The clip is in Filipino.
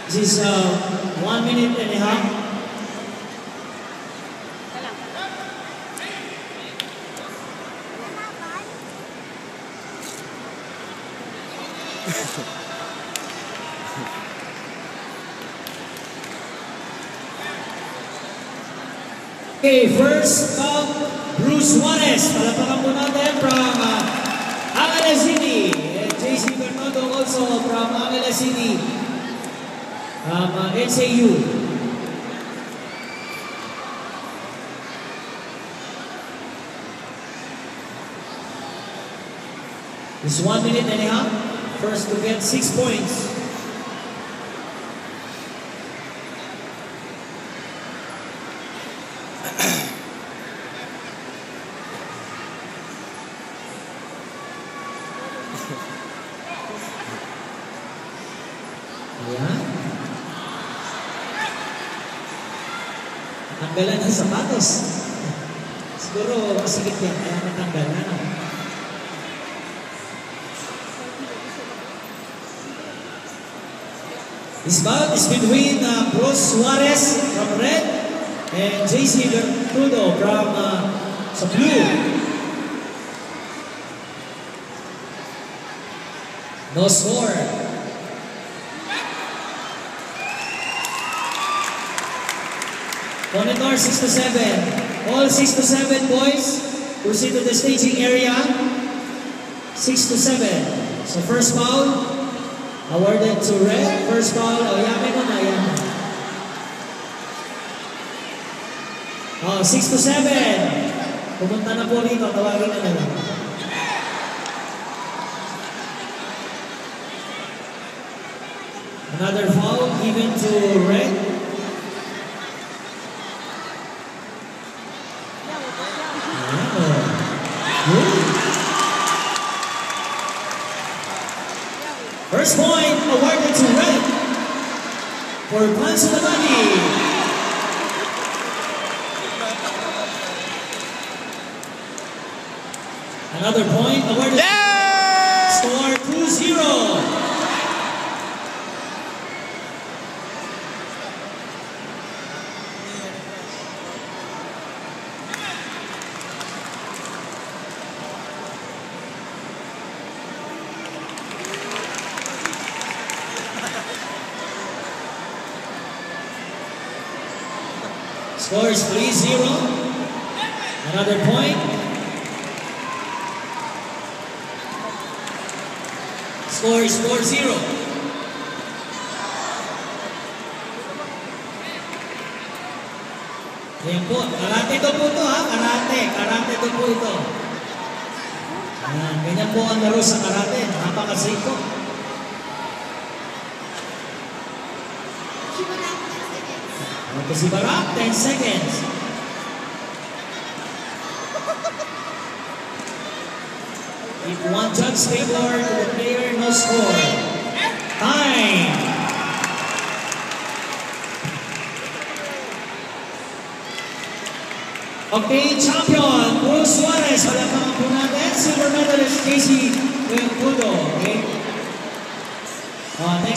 This is 1 minute and a half. Okay, first up, Bruce Juarez. Palapakan po natin from Angeles City. And JC Bernardo also from Angeles City. NCU. It's 1 minute and a half. First to get 6 points. Ayan. Natanggalan ng sapatos. Siguro masigit yan, kaya natanggalan. This bout is between Bruce Juarez from red and JC Trudeau from sa blue. No score. Monitor 6 to 7. All 6 to 7 boys proceed to the staging area. 6 to 7. So first foul awarded to red. First foul, yamin mo na yan. 6 to 7. Pumunta na po rito, tawagin na lang. Another foul given to red. First point awarded to red for Pansalamani. Another point awarded to score 2-0. Score is 3-0. Another point. Score is 4-0. Ayan po. Karate to po ito ha. Karate. Karate to po ito. Ayan. Ganyan po ang laro sa karate. Napakasig po. To si Barak, 10 seconds. If one judge favor to the player, no score. Time. Okay, champion, Bruce Juarez. Palapakan po natin. Silver medalist, JC Trudeau. Okay? Thanks.